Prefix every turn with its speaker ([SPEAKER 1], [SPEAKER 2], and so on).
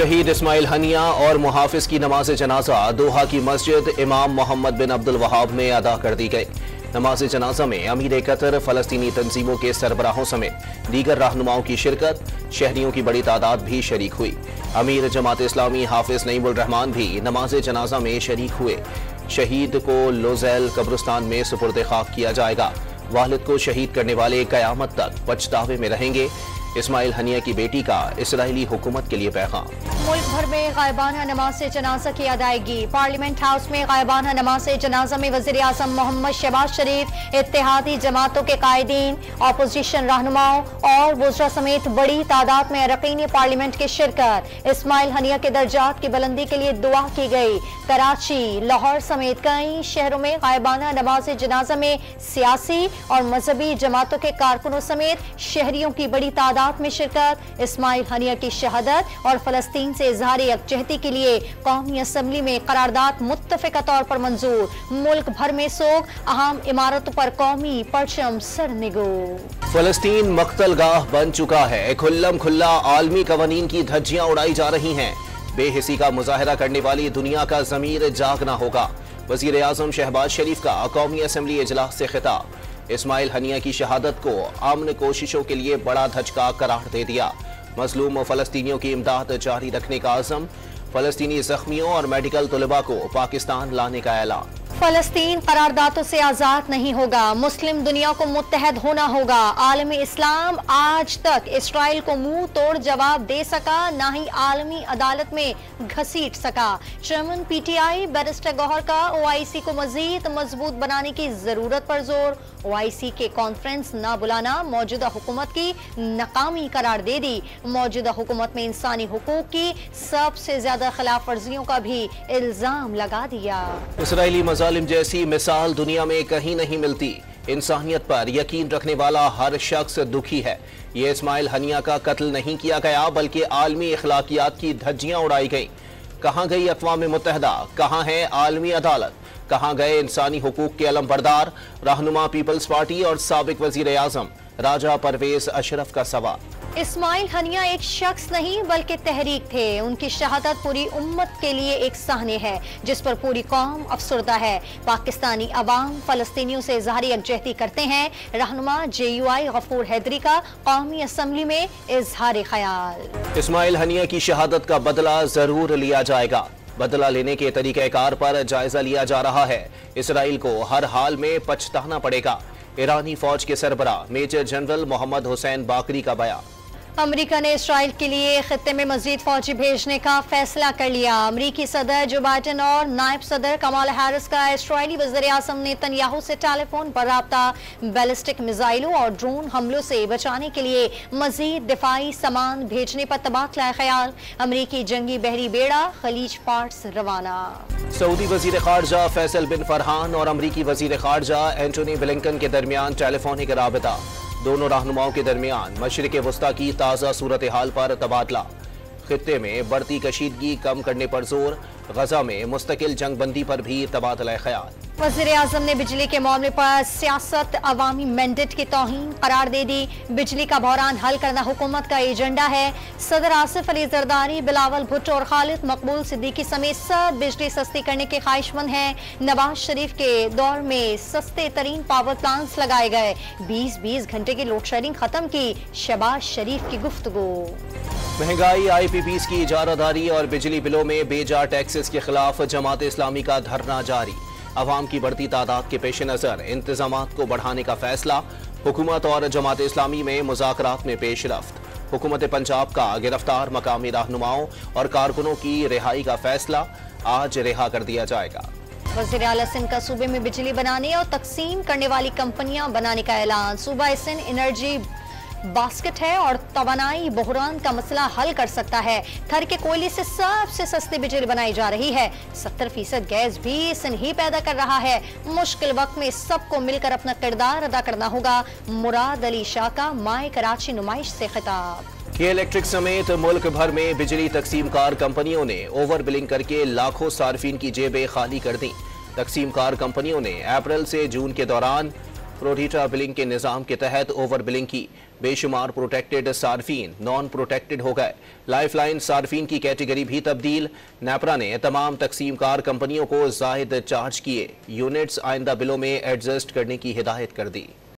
[SPEAKER 1] शहीद इस्माइल हनिया और मुहाफिज की नमाज जनाजा दोहा की मस्जिद इमाम मोहम्मद बिन अब्दुल वहाब में अदा कर दी गई। नमाज जनाजा में अमीर कतर, फलस्तीनी तंजीमों के सरबराहों समेत दीगर रहनुमाओं की शिरकत, शहरियों की बड़ी तादाद भी शरीक हुई। अमीर जमात इस्लामी हाफिज नईमुल रहमान भी नमाज जनाजा में शरीक हुए। शहीद को लोज़ैल कब्रिस्तान में सुपुर्द खाक किया जाएगा। वालिद को शहीद करने वाले कयामत तक पछतावे में रहेंगे। इस्माइल हनिया की बेटी का इस्राइली हुकूमत के लिए पैगाम।
[SPEAKER 2] मुल्क भर में गायबाना नमाज जनाजा की अदायगी। पार्लियामेंट हाउस में गायबाना नमाज जनाजा में वज़ीर आज़म मोहम्मद शहबाज शरीफ, इत्तेहादी जमातों के कायदीन, अपोजिशन रहनुमाओं और वुज़रा समेत बड़ी तादाद में अरकान पार्लियामेंट की शिरकत। इस्माइल हनिया के दर्जात की बुलंदी के लिए दुआ की गई। कराची, लाहौर समेत कई शहरों में गायबाना नमाज जनाजा में सियासी और मजहबी जमातों के कारकुनों समेत शहरियों की बड़ी तादाद में शिरकत। इस्माइल हनिया की शहादत और फलस्तीन से इजहार यकजहती के लिए कौमी असम्बली में करारदाद मुत्तफ़िक़ा तौर पर मंजूर। मुल्क भर में सोग, अहम इमारतों पर कौमी परचम सरनिगो।
[SPEAKER 1] फलस्तीन मक्तलगाह बन चुका है। खुल्लम खुल्ला आलमी कवानीन की धज्जियां उड़ाई जा रही हैं। बेहिसी का मुजाहरा करने वाली दुनिया का ज़मीर जागना होगा। वज़ीर आज़म शहबाज शरीफ का कौमी असम्बली इजलास से खिताब। इस्माइल हनिया की शहादत को अमन कोशिशों के लिए बड़ा धचका करार दे दिया। मजलूम फलस्तीनियों की इमदाद जारी रखने का आज़म। फलस्तीनी जख्मियों और मेडिकल तलबा को पाकिस्तान लाने का ऐलान।
[SPEAKER 2] फलस्तीन करारदादों से आजाद नहीं होगा। मुस्लिम दुनिया को मुत्तहद होना होगा। आलमी इस्लाम आज तक इसराइल को मुंह तोड़ जवाब दे सका, ना ही आलमी अदालत में घसीट सका। चेयरमैन पीटीआई बैरिस्टर गौहर का ओआईसी को मजीद मजबूत बनाने की जरूरत पर जोर। ओआईसी के कॉन्फ्रेंस न बुलाना मौजूदा हुकूमत की नाकामी करार दे दी। मौजूदा हुकूमत में इंसानी हुकूक की सबसे ज्यादा खिलाफ वर्जियों का भी इल्जाम लगा दिया।
[SPEAKER 1] इसराइली मजालिम जैसी मिसाल दुनिया में कहीं नहीं मिलती। इंसानियत पर यकीन रखने वाला हर शख्स दुखी है। ये इस्माइल हनिया का कत्ल नहीं किया गया, बल्कि आलमी अखलाकियात की धज्जियां उड़ाई गईं। कहाँ गई अक़वाम मुत्तहदा? कहाँ है आलमी अदालत? कहाँ गए इंसानी हुकूक के अलमबरदार रहनुमा पीपल्स पार्टी और साबिक वज़ीर आज़म राजा परवेज अशरफ का सवाल।
[SPEAKER 2] इस्माइल हनिया एक शख्स नहीं बल्कि तहरीक थे। उनकी शहादत पूरी उम्मत के लिए एक सहने है जिस पर पूरी कौम अफसरदा है। पाकिस्तानी अवाम फलस्तीनियों से इजहार यकजहती करते हैं। रहनुमा JUI गफूर हैदरी का कौमी असम्बली में इजहार ख्याल।
[SPEAKER 1] इस्माइल हनिया की शहादत का बदला जरूर लिया जाएगा। बदला लेने के तरीक़ेकार पर जायजा लिया जा रहा है। इसराइल को हर हाल में पछताना पड़ेगा। ईरानी फौज के सरबराह मेजर जनरल मोहम्मद हुसैन बाकरी का बयान।
[SPEAKER 2] अमेरिका ने इसराइल के लिए खित्ते में मजीद फौजी भेजने का फैसला कर लिया। अमेरिकी सदर जो बाइडेन और नायब सदर कमाला हैरिस का इसराइली वज़ीर आज़म नेतन्याहू से टेलीफोन पर राब्ता। बैलिस्टिक मिसाइलों और ड्रोन हमलों से बचाने के लिए मजीद दिफाई सामान भेजने पर तबादला ख्याल। अमेरिकी जंगी बहरी बेड़ा खलीज पार्ट्स रवाना।
[SPEAKER 1] सऊदी वज़ीर ख़ारजा फैसल बिन फरहान और अमरीकी वज़ीर ख़ारजा एंटोनी ब्लिंकन के दरमियान टेलीफोनिक राबता। दोनों रहनुमाओं के दरमियान मशरिक़ वस्ता की ताज़ा सूरत हाल पर तबादला। खित्ते में बढ़ती कशीदगी कम करने पर जोर। गजा में मुस्तकिल जंगबंदी पर भी तबादला ख्याल।
[SPEAKER 2] वज़ीर आज़म ने बिजली के मामले पर सियासत अवामी मैंडेट की तौहीन करार दे दी। बिजली का बहरान हल करना हुकूमत का एजेंडा है। सदर आसिफ अली जरदारी, बिलावल भुट्टो और खालिद मकबूल सिद्दीकी समेत सब बिजली सस्ती करने के ख्वाहिशमंद हैं। नवाज शरीफ के दौर में सस्ते तरीन पावर प्लांट्स लगाए गए। 20-20 घंटे की लोड शेडिंग खत्म की। शहबाज शरीफ की गुफ्तगू।
[SPEAKER 1] महंगाई, IPPs की इजारादारी और बिजली बिलों में बेजा टैक्सेस के खिलाफ जमात इस्लामी का धरना जारी। अवाम की बढ़ती तादाद के पेश नज़र इंतजामात को बढ़ाने का फैसला। हुकूमत और जमात इस्लामी में मुज़ाकरात में पेशरफ्त। हुकूमत पंजाब का गिरफ्तार मकामी रहनुमाओं और कारकुनों की रिहाई का फैसला। आज रिहा कर दिया जाएगा।
[SPEAKER 2] वज़ीर आला सिंध का सूबे में बिजली बनाने और तकसीम करने वाली कंपनियां बनाने का ऐलान। सूबा सिंध एनर्जी बास्केट है और तवानाई बहरान का मसला हल कर सकता है। थर के कोयले से सबसे सस्ती बिजली बनाई जा रही है। 70% गैस भी सिंध ही पैदा कर रहा है। मुश्किल वक्त में सबको मिलकर अपना किरदार अदा करना होगा। मुराद अली शाह का माए कराची नुमाइश से खिताब।
[SPEAKER 1] के इलेक्ट्रिक समेत मुल्क भर में बिजली तकसीम कार कंपनियों ने ओवर बिलिंग करके लाखों सार्फिन की जेबें खाली कर दी। तकसीम कार कंपनियों ने अप्रैल से जून के दौरान प्रोडीटा बिलिंग के निज़ाम के तहत ओवर बिलिंग की। बेशुमार प्रोटेक्टेड सार्फिन नॉन प्रोटेक्टेड हो गए। लाइफलाइन सार्फिन की कैटेगरी भी तब्दील। नेपरा ने तमाम तकसीम कार कंपनियों को ज़ायद चार्ज किए। यूनिट्स आइंदा बिलों में एडजस्ट करने की हिदायत कर दी।